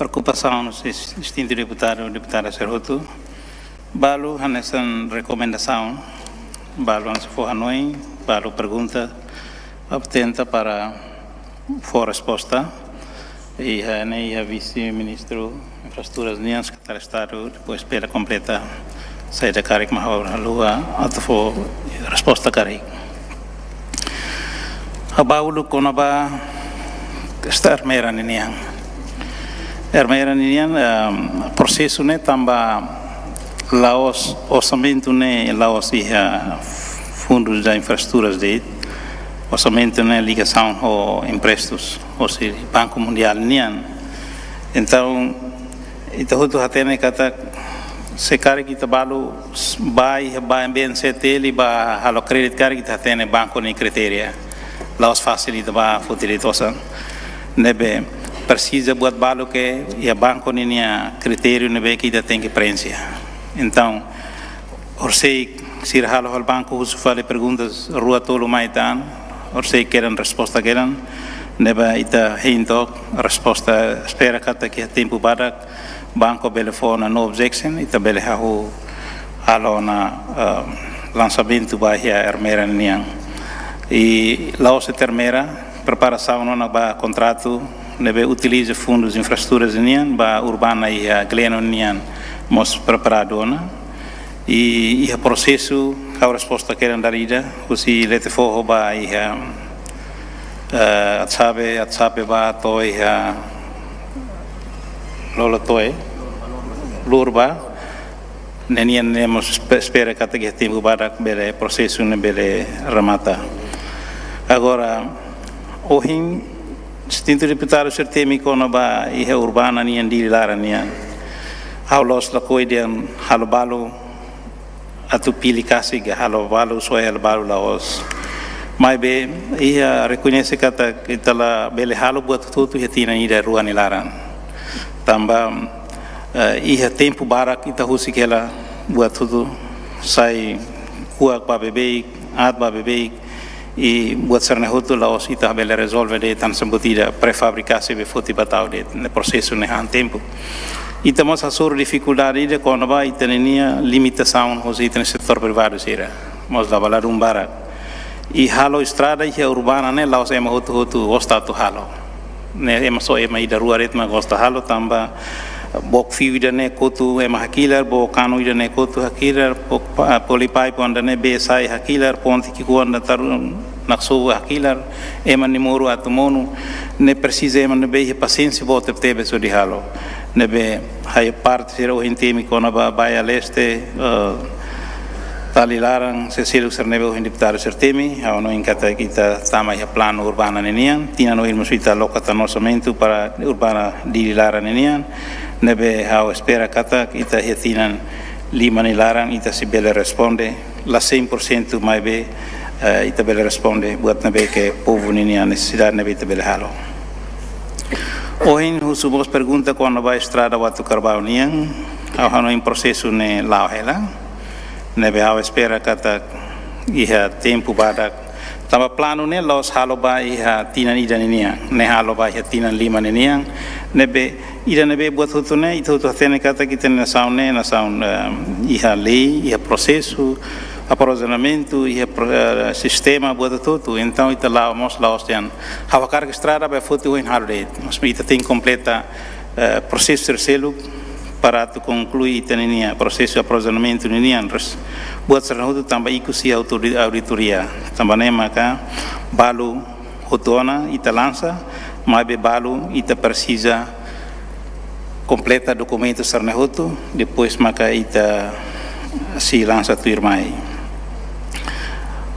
preocupação dos distintos deputados e deputadas Serroto, balo nessa recomendação, balo se for Hanoi, balo pergunta, obtenta para for resposta, e a vice-ministro de Infraestruturas Nian, secretário de Estado, depois pela completa saída da Carik Mahawar Halua, até for resposta Carik. A baulu konaba estar mera Nian. Ermeira Nian, processo né tamba laos orçamento né laos fundos da infraestruturas de orçamento né ligação ao empréstimos ou seja Banco Mundial Nian. Então itu até né kata sekarang kita balu bai bem seteli ba halo kredit kari kita até né banco né kriteria laos facilita ba futilitosan nebe precisa buat balo que e a banco ninha critério nebe que tem que preencher. Então, orsei se halo al banco uso fale perguntas rua tolo maitan, orsei querem resposta querem neba ita hinto resposta espera kata que tempo para banco telefona no objection ita bele halo na lançamento bahia ermera niang e lá se termera preparação no ba contrato nebe utiliza fundos de infraestruturas nian ba urbana e a gleno nian mos preparado na e o processo a resposta que eram darida se lete forro ba e sabe ba to e lola toe lurba nenian nemos espera que tempo para bele processo ne bele ramata agora ohin distinto deputado sertemi kono ba ihe urbana ni andi lara ni how los la koidian halo balu atu pili kasiga halo balu so halo balu laos mai be ia reconhece kata itala bele halo buat tutu hetina ida ruani laran tamba ia tempo barak ita husi kela buat tutu sai kuak ba bebe at ba bebe e buat Sernehoto laos ita bele resolve de tan sembutida prefabricase be foti batau de ne processo ne han tempo ita mas a sur dificuldade de quando vai tenia limitação os itens setor privado sira mas da valer barak e halo estrada e urbana ne laos ema hotu ostatu halo ne ema so ema ida rua ritma gosta halo tamba bok fiuda ne kotu ema hakilar bo kanu ida ne kotu hakilar polipai ponda ne besai hakilar ponti ki kuanda tarun nakso hakilar ema ni moru atumonu ne precisa ema ne be paciência bo tebe so di halo ne be hay parte zero intemi kona ba baia leste talilaran se silu sernebe o deputado sertemi ao no encata kita tama ya plano urbana nenian tina no irmos vita lokata no orçamento para urbana dililaran nenian nebe ao espera kata kita hetinan lima nilaran ita si bele responde la 100% mai be ita bele responde buat nebe que povo nenian necessidade nebe ita bele halo ohin husubos pergunta quando vai estrada watu karbau nian ao hano em processo ne lao hela nebe ao espera kata iha tempo badak tama plano ne los halo ba iha tina ida nian ne halo ba iha tina lima nian nebe ida nebe buat hutu ne itu tene kata kita na saun iha lei iha processo aprovisionamento iha sistema buat tudo então ita lá mos lá ostian hawa carga estrada ba futu in harde mas ita tem completa processo terceiro para tu concluir tenia processo aprovisionamento nian buat Sernehoto tambah ikusi auditoria tambah ne maka balu hotona ita lança mas be balu ita precisa completa documento Sernehoto depois maka ita si lança tu irmai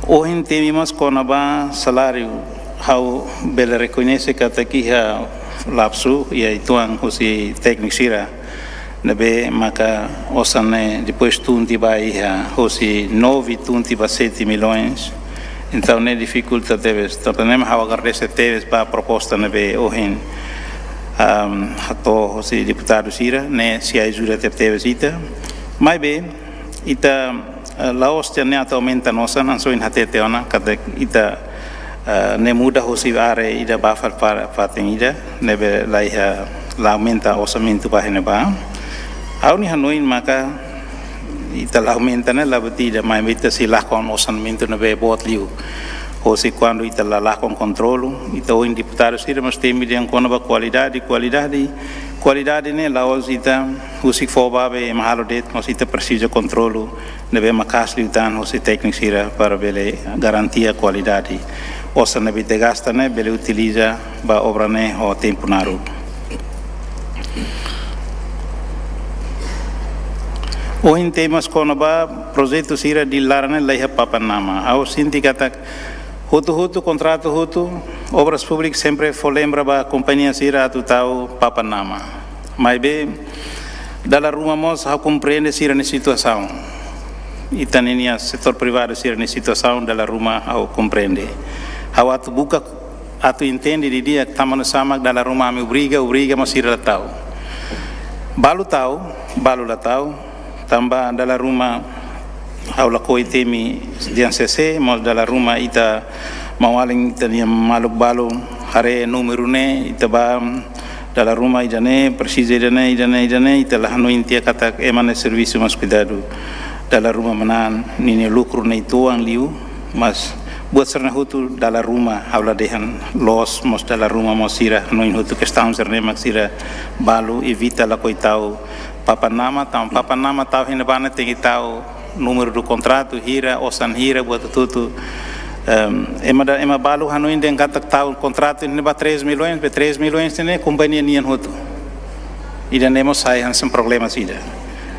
ohin temimos konaba salário how bele reconhece kata kiha lapsu ia ituang husi teknik sira nebe maka osane depois tunti vai husi 9,7 milhões então ne dificulta teves tapanem how agarrese teves ba proposta nebe ohin hato husi deputado sira ne si ajuda teves ita mai be ita laos ne aumenta nosa nanso in hatete ona kata ita ne muda husi are ida bafal para fatin ida nebe laiha la aumenta orçamento para renovar. A uni Hanoi maka ita la aumenta né la batida mas ita se lá com orçamento não vai bot liu. Ou se quando ita lá com controlo, ita o deputado sira mas tem median com a qualidade né lá hoje ita o se for babe mahalo det mas ita precisa controlo nebe makas liu tan o se técnico sira para bele garantia a qualidade. Osa nebe te gasta né bele utiliza ba obra né o tempo naru. O em temas com ba projeto sira di larane leha papanama. Ao sindicato Hutu contrato Hutu, obras públicas sempre lembra ba companhia sira atu tau papanama. Mas bem, dala ruma mos ha compreende sira na situação. E também setor privado sira na situação dala ruma ha compreende. Ha atu buka atu entende di dia tamano sama dala ruma me obriga mas sira tau. Balu la tau, tamba dala ruma haula koi temi dian CC mas dala ruma ita mawaling tania maluk balu hare número ne ita ba dala ruma idane precisa idane ita la hanu intia kata emane serviço mas cuidado dala ruma manan nini lucro ne tuang liu mas buat serna Hutu dala ruma haula dehan los mas dala ruma mosira no in Hutu que estamos serne maxira balu evita la koi tau papanama tau hinabana tengi tau número do contrato hira osan hira buat tutu ema balu Hanoi den kata tau contrato ini ba 3 milhões ne companhia nian Hutu ida nemo sai han sem problemas ida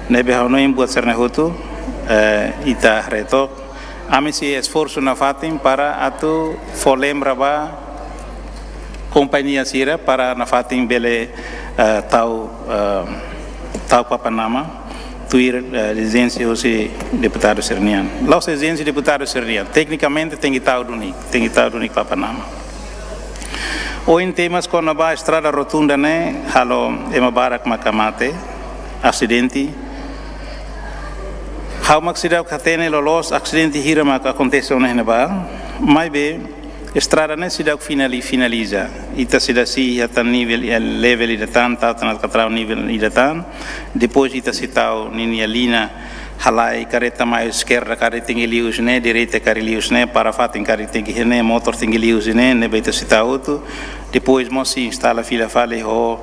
nebe Hanoi buat serna Hutu ita reto ami si esforço na fatim para atu folembra ba companhia sira para na fatim bele tau papanama tuir exigência hoje deputado sernian. Lá os exigência deputado sernian. Tecnicamente tem que estar único para Panama. Ou em temas com a estrada rotunda né, halo emabarak makamate, acidente. How maxidau katene lolos acidente hira mak acontece onde neba, mas bem estrada né se dá finaliza. Ita se dá se até nível level ida tan tá na catrau nível ida tan. Depois ita se tal nini alina halai careta mais esquerda careta ingilius né direita carilius né para fatin careta ingilius motor ingilius né ne beita se tal outro. Depois mo se instala fila fale ho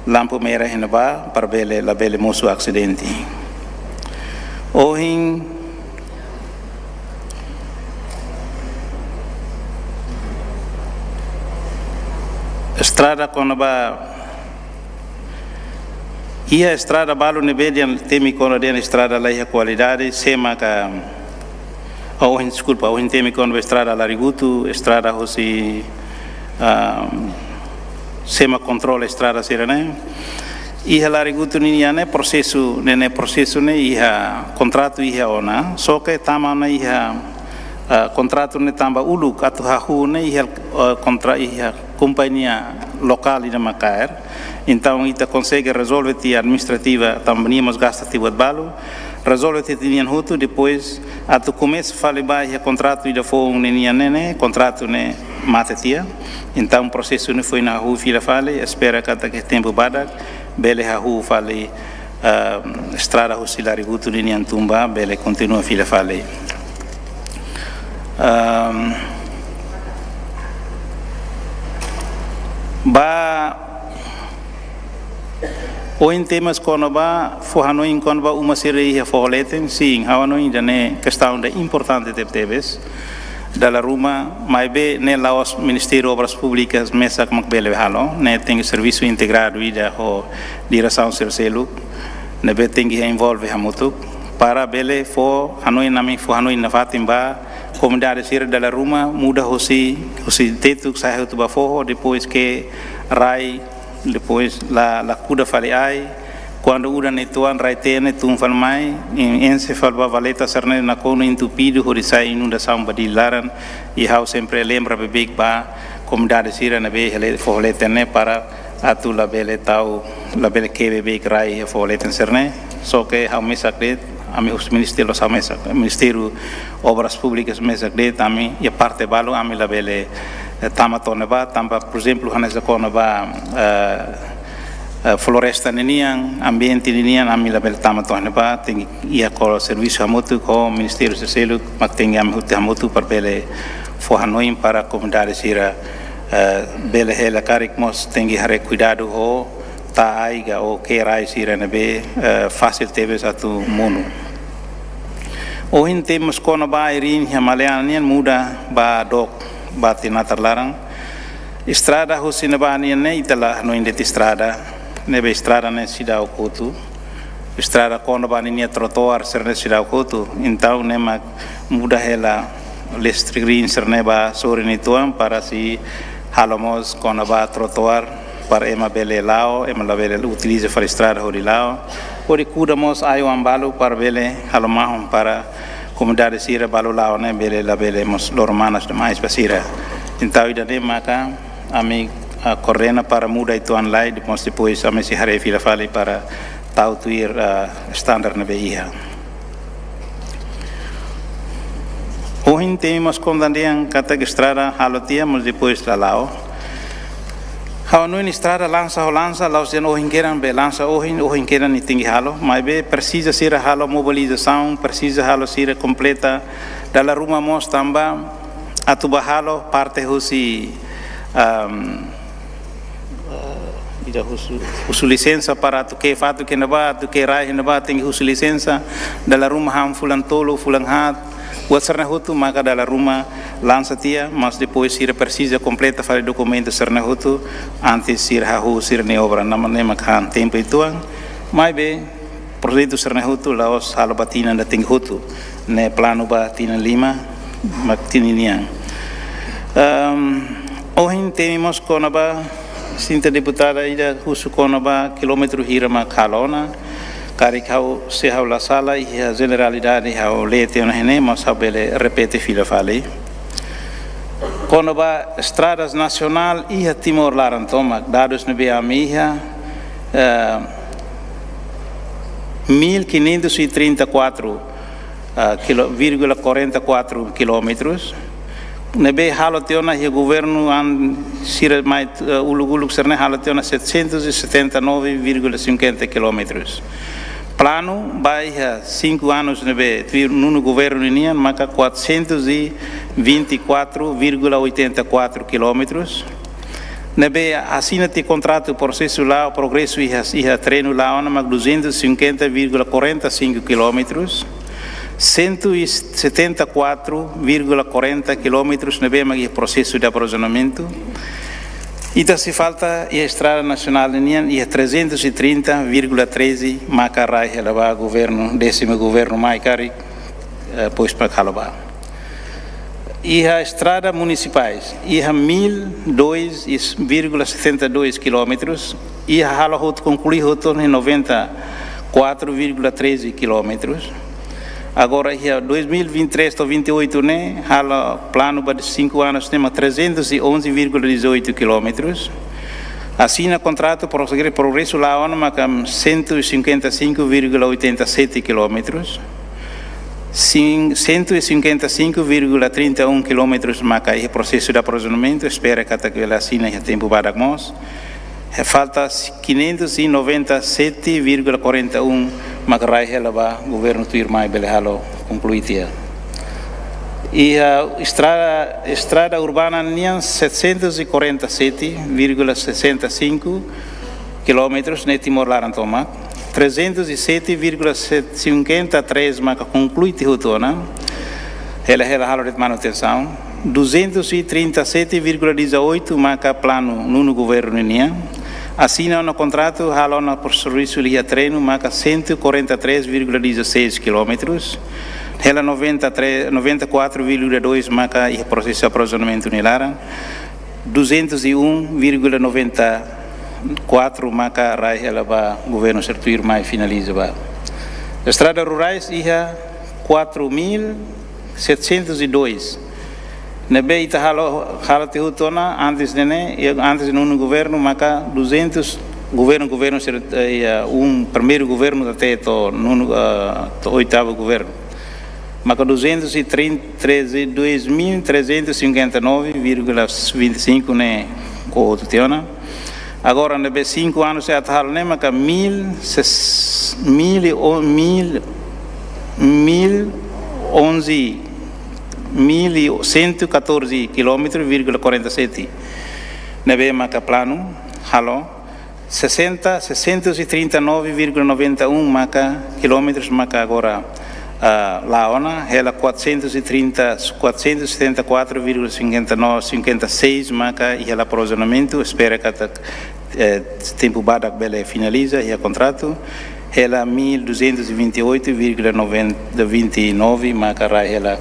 lampo merah henaba para bele la bele mosu acidente. Ohin estrada quando ba ia estrada balu nebedian temi quando den estrada lá a qualidade sema ka desculpa temi quando estrada larigutu estrada hosi sema controle estrada serene ia larigutu niniane processo ne ia contrato ia ona só que tamana ia contrato ne tamba ulu atu hahu ne ia contra ia companhia local ida Macaer, então ita consegue resolver a administrativa também mas gasta tibuat balu resolve tinham Hutu depois atu começa fale baia contrato ida foi nene contrato ne matetia então o processo ne foi na rua fila fale espera que tempo badak bele hahu fale estrada hosilari Hutu ninian tumba bele continua fila fale ba o em temas quando ba Hanoi quando ba uma série de folhetim sim Hanoi dane questão da importante de teves da ruma mais be ne laos Ministério Obras Públicas mesa como bele halo ne tem serviço integrado ida ho direção sercelu ne be tem que envolve hamutu para bele fo Hanoi na fatimba comunidade sira da ruma muda hosi tetu sai tu bafo depois que rai depois la cuda fale ai quando uda netuan rai tene tum fal mai em se falba valeta serne na kono entupido horisai inundação badilaran e how sempre lembra bebek ba comunidade sira na be hele folete ne para atu la bele tau la bele que bebek rai folete serne só que how mesacret ami os ministério sa mesa ministério obras públicas mesa de também e a parte balo ami la bele tamatone ba tamba por exemplo hanesa kona ba floresta nenian, ambiente nenian, amila bel tamato neba, tem ia com serviço hamutu com Ministério da Saúde, mas tem hamutu para bele forranoim para a comunidade sira bele hela carik mos tem que hare cuidado ho ta aiga o que rai sira nebe fácil teve satu mundo. Ohin temos kono ba irin Himalaya muda ba dok ba tinatar larang estrada husina ba ne itala no indete estrada nebe estrada ne sidau kutu estrada kono ba ni trotoar serne sidau kutu então ne mak muda hela lestrin serne ba sorini tuam para si halamos kono ba trotoar para ema bele lao ema la bele utiliza para estrada hori lao hori kudamos ayo ambalo para bele halomahum para comunidade sira balo lao ne bele la bele mos lormanas demais basira então ida ne maka ami correna para muda itu online depois ami si hare fila fali para tau tuir standar na beia ohin temos condandian kata estrada halotia mas depois la lao hau no estrada lança laus den ohin queran be lança ohin queran ni tingi halo mas be precisa ser halo mobilização precisa halo ser completa dalla ruma mos tamba atuba halo parte husi ida husu licença para tu que fato que naba tu que rai naba tem husu licença dalla ruma ham fulan tolo fulan hat Serna Hutu maka dalla ruma lança tia mas depois sira precisa completa fare documento Serna Hutu antes sira hahu sira ne obra namane makhan tempo ituang mai be projeto Serna Hutu laos halabatina da ting Hutu ne plano ba tina 5 mak tininiang ohin temimos konaba sinta deputada ida husu konaba kilometro hirama kalona Karik hau se hau la sala e a generalidade hau lete ona hene mas hau bele repete fila fali kono ba estradas nacional e Timor Larantoma dados no BA miha 1534,44 quilômetros nebe haloteona e governo an sira mai uluguluk serne haloteona 779,50 quilômetros plano vai 5 anos nebe no governo nian maka 424,84 quilômetros nebe assina te contrato processo lá progresso e treino lá ona mak 250,45 quilômetros 174,40 quilômetros nebe mak processo de aprovisionamento Ita se falta a estrada nacional nian e 330,13 macarai helaba governo décimo governo mai cari pois para calaba. E a estrada municipais e a 1.002,72 quilômetros e a hala hot concluir hot em 94,13 quilômetros. Agora, em 2023 ou 28, né, hala plano para 5 anos, temos 311,18 quilômetros. Assina contrato para o progresso lá, onde 155,87 quilômetros. 155,31 quilômetros, mas processo de aprovisionamento, espera que ela assina em tempo para nós. Falta 597,41 Macrai helaba governo tu irmai bele halo concluitia. E a estrada urbana nian 747,65 quilômetros ne Timor Larantoma 307,53 maca concluite hutona ela halo de manutenção 237,18 maca plano no governo nian assina no contrato halona por serviço de treino marca 143,16 quilômetros ela 94,2 marca e processo de aprovisionamento nilara 201,94 marca rai ela va governo servir mais finaliza ba estrada rurais ia 4.702 nebe ita halo te hutona antes no governo maka 200 governo ser primeiro governo até to oitavo governo maka 232.359,25 né co teona Agora, nebe 5 anos, é a tal, né, mas 1.114 km,47. Nebe maca plano, halo, 639,91 maca quilômetros maca agora Laona, ela 474,56 maca e ela aprovisionamento, espera que tempo badak bele finaliza e a contrato, ela 1.228,29 maca ela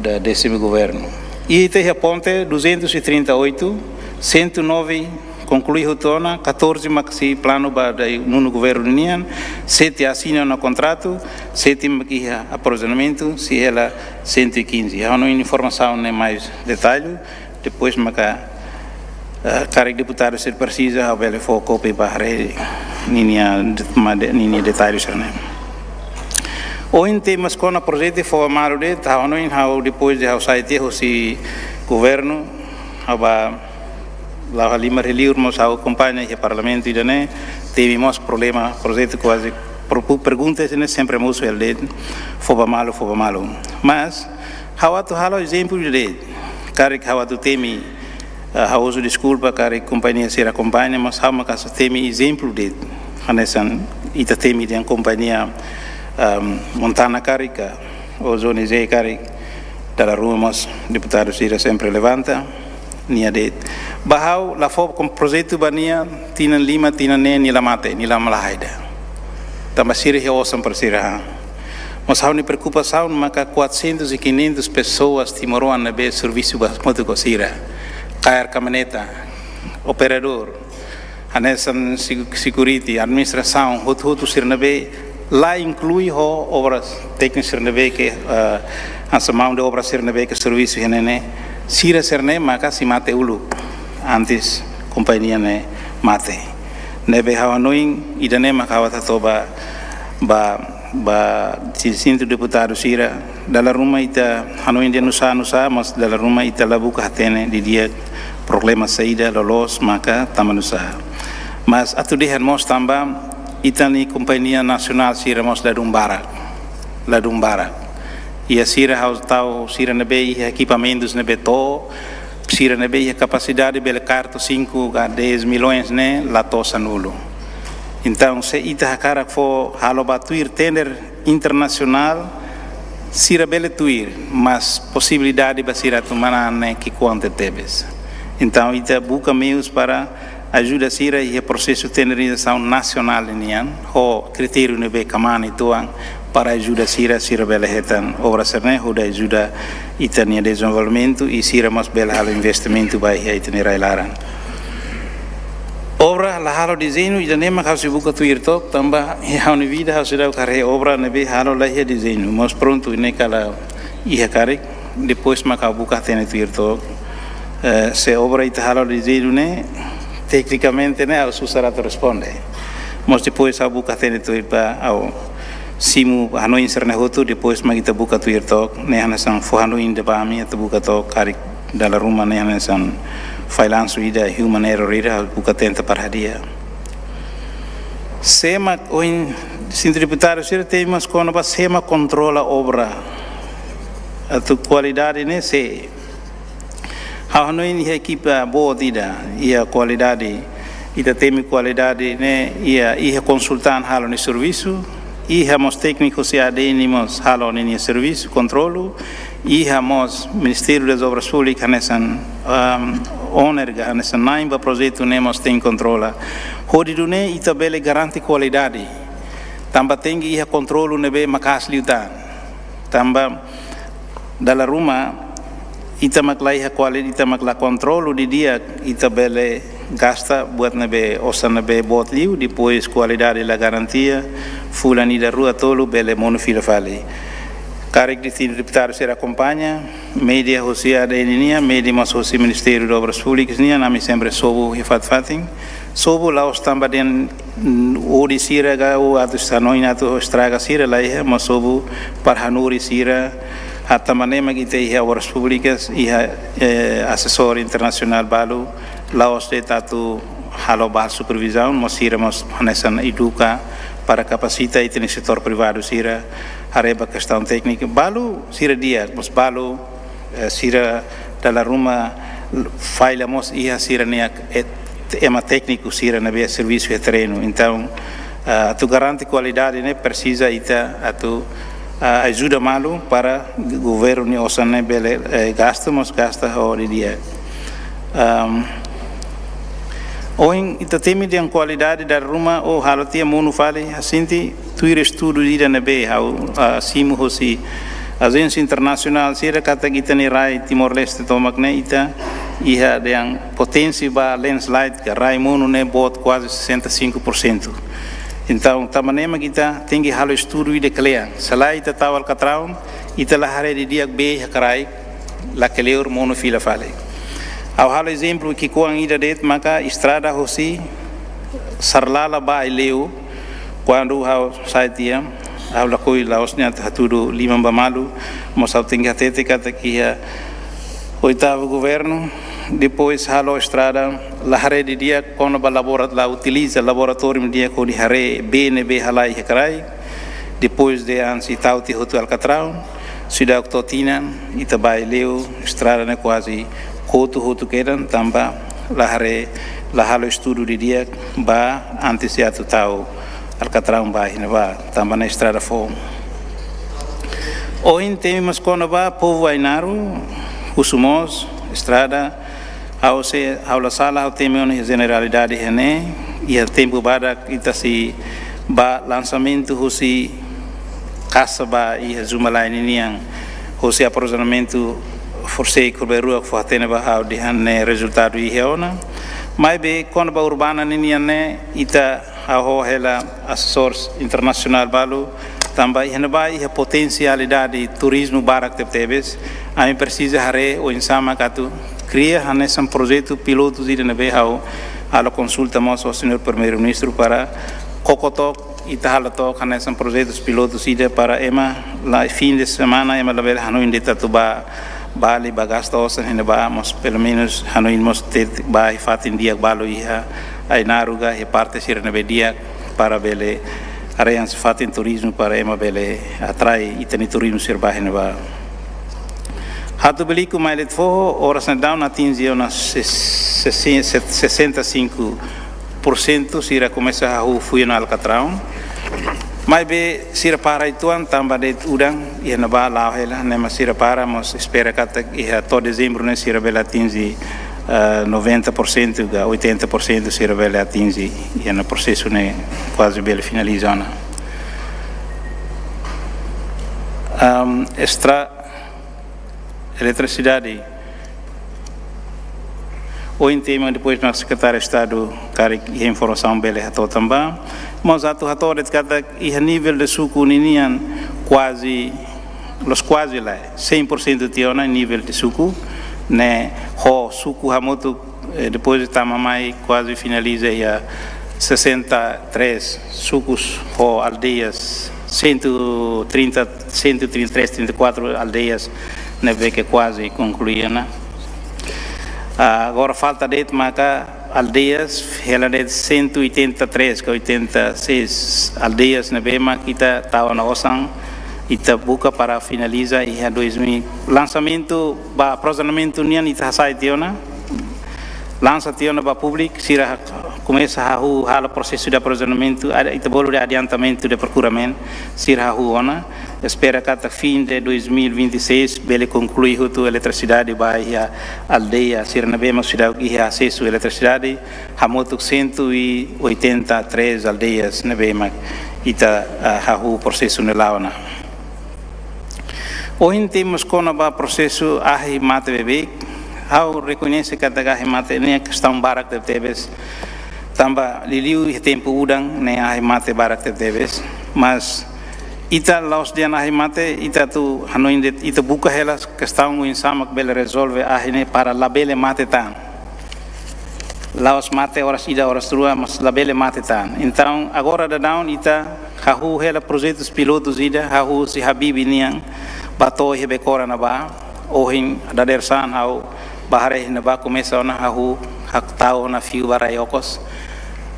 da décimo governo. E tem a ponte 238, 109 conclui rotona, 14 maxi plano para no governo união, 7 assinam no contrato, 7 aqui aprovisionamento, se ela 115. Há uma informação nem mais detalhe, depois maca cara deputado ser precisa, a vele for copy para ninha detalhes né. Ou em temas com o projeto for amaro de, tá não em how depois de how site o se governo aba lá lima reliur mas ao acompanha o parlamento e né tivemos problema projeto quase perguntas né sempre muito el de for malo mas how atu halo exemplo de cara que how atu temi how uso desculpa cara companhia ser acompanha mas how macas temi exemplo de hanesan ita temi de companhia Montana Carica, o zona Z Carica, da rua mas deputado Sira sempre levanta, nia de bahau la fob com projeto bania tina lima tina ne ni la mate ni la malahaida, tambah Sira hiosam per Sira, mas hau ni preocupação maka 400 e 500 pessoas timoruan na be serviço basmoto com Sira, cair caminhoneta, operador, anesan security, administração, hutu Sira na be lá inclui obras técnicas serneve que a mão de obras serneve que serviço né sira serne maka si mate ulu antes companhia né mate nebe hawa noin idane maka wata toba ba sinto deputado sira dalam rumah ita hanoin dia nusa mas dalam rumah ita labuka hatene di dia problema saída lolos maka tamanusa mas atu dihan mos tambah itani companhia nacional sira mos Ladumbara e a sira haus tau sira nebe equipamentos nebe to sira nebe capacidade bele carto 5 a 10 milhões né la tosa nulo então se ita cara fo halo batuir tender internacional sira bele tuir mas possibilidade basira tumana né que quanto tebes então ita busca meios para ajuda Sira e o processo de tenderização nacional o critério nebe kamani tuang para ajuda Sira bela hetan obra serne huda ajuda itania desenvolvimento e Sira mas bela halo investimento vai itania railaran obra la halo desenho e danema hausi buka tu irtok tamba hau ni vida hausi dau kare obra nebe halo la he desenho mas pronto ne kala ia kare depois maka buka tene tu irtok se obra ita halo desenho ne tecnicamente né o susarato responde mas depois a buka tene tu irpa ao simu hano inserne hotu depois magita buka tu irtok ne hanasan fo hano inde bami atu buka to kari dala rumah ne hanasan finance ida human error ida buka tenta para dia sema oin sin deputado sir temas kono ba sema controla obra atu qualidade ne se hano ini equipa boa ida ia qualidade ida temi qualidade ne ia consultan halo ni serviço ia mos técnicos se adenimos halo ni serviço controlo ia mos Ministério das Obras Públicas nesan onerga nesan naimba projeto nemos tem controla hodidune ita bele garante qualidade tamba tengi ia controlo nebe makas liutan tamba dala rumah ita maklai qualidade ita makla controlo di dia ita bele gasta buat nebe osan nebe bot liu depois qualidade la garantia fulani da rua tolo bele monofila fale carreg de deputado ser acompanha media hosia da enia media mas hosi Ministério de Obras Públicas nia nami sempre sobo e fatin sobo la ostamba den odi sira ga o atu sanoina tu estraga sira la mas sobo para hanuri sira até maneira que tem obras públicas e assessor internacional balu laos de tatu halo bahal supervisão, mas iremos nessa educa para capacitar no setor privado sira areba questão técnica balu sira dia mas balu sira dalam rumah file mos ia sira nia ema técnico sira na via serviço de treino então tu garante qualidade né precisa ita atu ajuda malu para governo ni osane bele gasta hori dia Oin ita temi de qualidade da rumah o halatia monu fale asinti tuir estudo ida nebe hau simu hosi agência internacional sira kata kita ni rai Timor Leste tomak ne ita iha yang potensi ba landslide que rai monu ne bot quase 65%. Então tamanema kita tinggi halo estudo ida klea sala ita tawal katraun ita la hare di dia be hakrai la keleur monu fila fale. Ao halo exemplo que com ida det maka estrada hosi sarlala ba leu quando hau saitia hau la coi la osnya hatudo lima bamalu mos au tinga tete kata kia oitavo governo depois halo estrada la hare di dia kono ba laboratório la utiliza laboratório dia ko di hare BNB halai hekrai depois de ansi tauti hotu alcatrão sida octotina itabai leu estrada ne quase hotu kedan tamba lahare lahalo estudo di dia ba antes ya tu tau alcatrão ba hina ba tamba na estrada fo oin temos kono ba povo ainaru usumos estrada ao se aula sala ao teme uma generalidade hene e a tempo bada ita si ba lançamento hosi casa ba e zumala niang hosi aprovisionamento forcei kurberua fuatene ba hau dihanne resultado i heona mai be kono ba urbana niniane ita ho hela assessor internacional balu tamba ihna ba i potencialidade turismo barak tebes a precisa hare o insama katu cria hanesan projeto pilotos ida na be hau ala consulta mos ao senhor primeiro ministro para kokotok ita halato hanesan projetos pilotos ida para ema la fim de semana ema la bela hanu indita tuba bali bagasta osan hina ba mos pelo menos hanu mos ter ba fatin dia balo iha ai naruga e parte sira na bedia para bele arean fatin turismo para ema bele atrai itani turismo sir ba hina ba hatu beliku mailet fo horas na down atinge ona 65% sira começa a fui no alcatrão mas be sira para ituan tamba de udang ia na ba la hela ne masira para mos espera kata ia to dezembro ne sira bela atinge 90% ga 80% sira bela atinge ia no processo ne quase bela finalizana extra eletricidade o tema depois na secretário de Estado cara e informação bela hato tamba mas atu hato de kata e nível de suco ninian quase lá 100% tiona nível de suco né ho suco hamoto depois de tamamai quase finaliza ya 63 sucos ho aldeias 134 aldeias né ve que quase concluíam agora falta de maka aldeias ela de 183 que 86 aldeias na bema kita tahu na osang ita buka para finaliza e 2000 lançamento ba aprovisionamento nian ita sai tiona lança tiona ba público sira começa a hala processo de aprovisionamento ita bolo de adiantamento de procuramento sira ona espera que até fim de 2026 bele conclui a eletricidade vai a aldeia sira na bema cidade que acesso à eletricidade hamoto 183 aldeias na bema ita o processo na launa hoje temos com ba processo ahi mate bebê ao reconhece que ahi mate nem questão barak de tebes tamba liliu e tempo udang nem ahi mate barak de tebes mas ita laos dia nahi mate ita tu hanoin ita buka helas questão in samak bele resolve ahine para labele mate tan laos mate horas ida horas rua mas labele mate tan então agora da down ita hahu hela projetos pilotos ida hahu si habibi niang bato hebe kora na ba ohin da dersan hau bahare na ba começa na hahu hak tahu na fio barayokos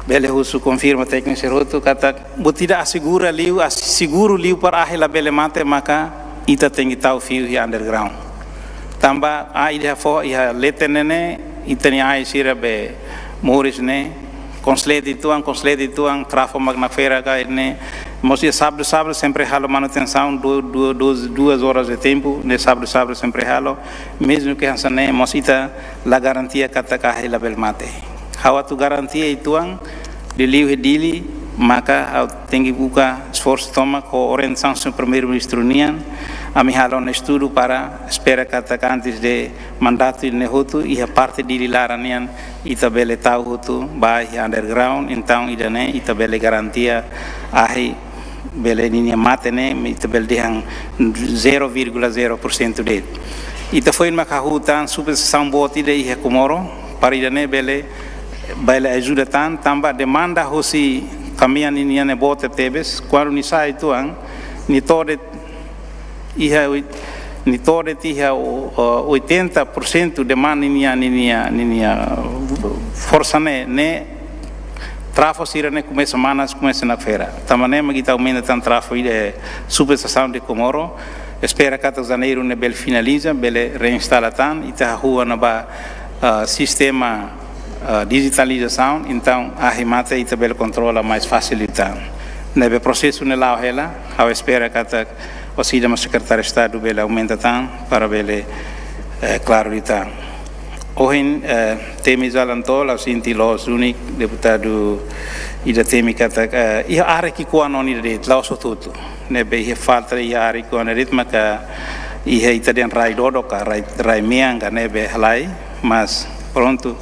bele husu confirma técnico seroto kata botida assegura liu seguro liu para ahela bele mate maka ita tengi tahu fio hi underground tamba a ida fo ia letenene itani ai sira be moris ne conslede tuang trafo magnafera ka ne mosia sábado sempre halo manutenção 2 horas de tempo ne sábado sempre halo mesmo que hansane mosita la garantia kata ka hela bel mate hawa tu garantia ituang de liu hedili maka au tengi buka esforço toma com orientação do primeiro-ministro Nian a mi halo estudo para espera kata antes de mandato il nehotu e a parte di laranian itabele tau hutu by underground então idane itabele garantia ahi bele ninia matene itabele dihang 0,0% de ita foi maka hutan super samboti de ia Comoro para idane bele ajuda tamba demanda hosi caminham ninia ne bote tebes quando ni sai tuang ni tode iha ni tode tiha 80% de man ninia força ne trafo sira ne começa na feira tamane magita aumenta tan trafo ide super estação de Comoro espera que até janeiro ne bel finaliza bele reinstala tan ita rua na ba sistema digitalização então a remata ita bel controla mais facilitando nebe processo ne lá ela ao espera que até o sistema secretário de Estado bele aumenta tan para bele claro ita hoje temi jalanto la sinti los unik deputado ida temi kata ia are ki ko anoni de la sotutu nebe ia falta ia are ko na ritma ka ia ita den rai dodo ka rai mianga nebe halai mas pronto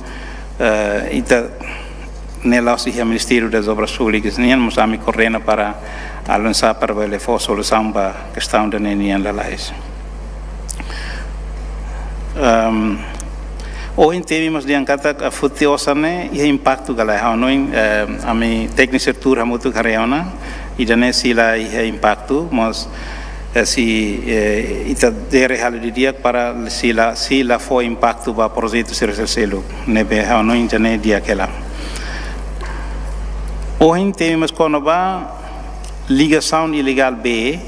ita nela o Ministério das Obras Públicas nem mosami correndo para lançar para o for solução para a questão da nenia lalais. Hoje temos de angkata a futiosa e impacto galera não a mi técnica turra muito careona e dane sila e impacto mas si ita dere hal de dia para sila foi impacto para projeto ser selo nebe não entende dia aquela. Hoje temos quando va ligação ilegal B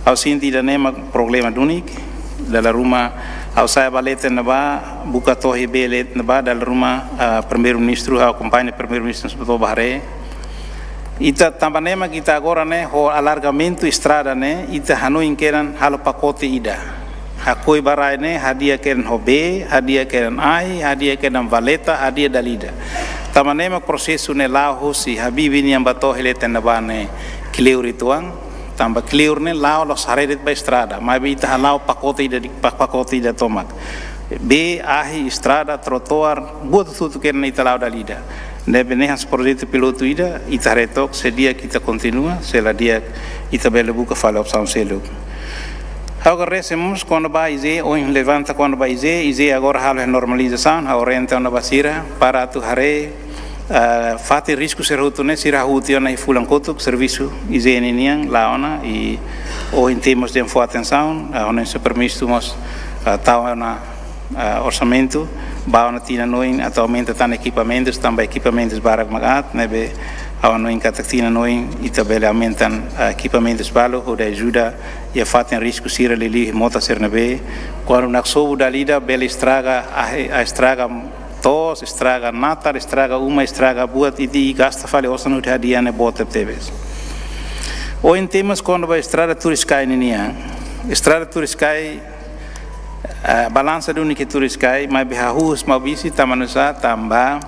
ao sentido nema problema único da ruma ao sai balete na ba buka tohi belet na ba da ruma primeiro-ministro ao acompanha primeiro-ministro do Bahrein ita tambanema kita agora né o alargamento estrada né ita hanu inkeran halo pacote ida hakoi barai né hadia keren hobe hadia keren ai hadia keren valeta hadia dalida tamanema prosesu ne lao si habibi ni ambato heleten na ba ne clear ituang tamba clear ne lao los haredet ba estrada mas ita halau pacote ida tomak be ahi estrada trotoar buat tutu keren ita lao dalida nebe ne has projeto piloto ida ita retok sedia kita continua sela dia ita bele buka fala opção selo agora recebemos quando vai ize ou levanta quando vai ize agora halo normalização a orienta na basira para tu hare fate risco serhuto ne sira hutio na fulan kotuk serviço ize nenian laona e ou temos de atenção onde se permitimos tal na orçamento bauna tina noin atualmente tan equipamentos também equipamentos barak magat nebe ao noin katatina noin itabele aumentan equipamentos balo o de ajuda e fatem risco sira lili mota ser nebe quando na sobu dalida bele estraga a estraga tos estraga natar estraga uma estraga buat e gasta fale osanu dia ne bota teves ou em temas quando vai estrada turiskai nenia estrada turiskai balança do único turiskai mas behahus mau bisi tamanusa tamba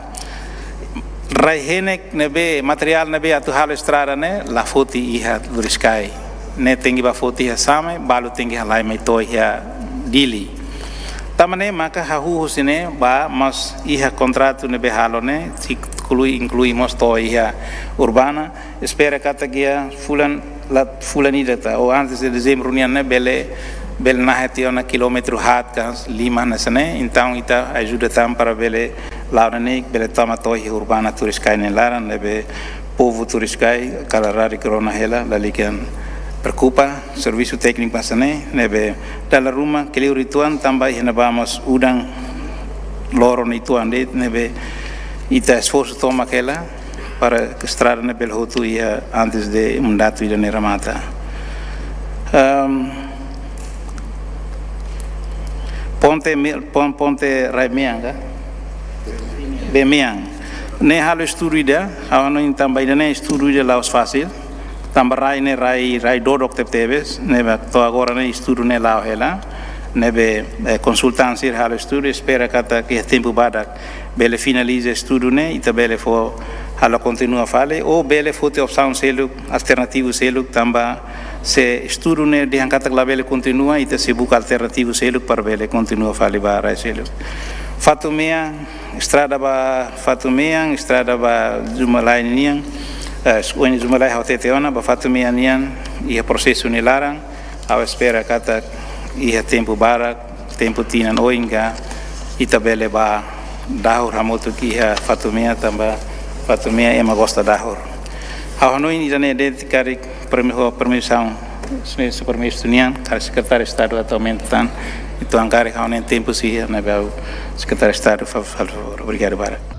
raihenek nebe material nebe atu halo estrada ne la foti iha turiskai ne tengi ba foti ha same balu tengi halai mai to iha dili tamane maka hahus ne ba mas iha contrato nebe halo ne incluímos to iha urbana espera kata gia fulanida ta ou antes de dezembro ne bele na hetiona quilômetro hatkas lima nasane então ita ajuda tam para bele lauranik bele tama tohi urbana turiskai ne laran lebe povo turiskai kalarari corona hela lalikan preocupa serviço técnico pasane nebe dala ruma que rituan também nabamos udang loro ni tu ande nebe ita esforço toma aquela para que estrada na Belhoto ia antes de mandato ida na Ramata. Ponte Raimianga, Bemiang. Ne halo estudo ida, awano in tambah ida ne estudo ida laos fácil. Tambah rai dodok tebes, nebe to agora ne estudo ne lao hela. Nebe consultancy halo estudo, espera kata que tempo badak bele finalize estudo ne ita bele fo halo continua fale ou bele fo te opção selo alternativo selo tambah se estudo ne diangkat la bele continua ita se buka alternativo selo para bele continua fale bara selo. Fatumea estrada ba Fatumea estrada ba Jumalai niang sueni Jumalai hoteteona ba Fatumea niang ia processo ni larang ao espera kata ia tempo barak tempo tinan oinga ita bele ba dahur hamoto ki ia Fatumea tambah Fatumea ema gosta dahur hano ini jane dedicare permissão permisso nian cara secretário de estado atualmente tan itu angkari hano tempo sia na bel secretário de estado favor obrigado bara.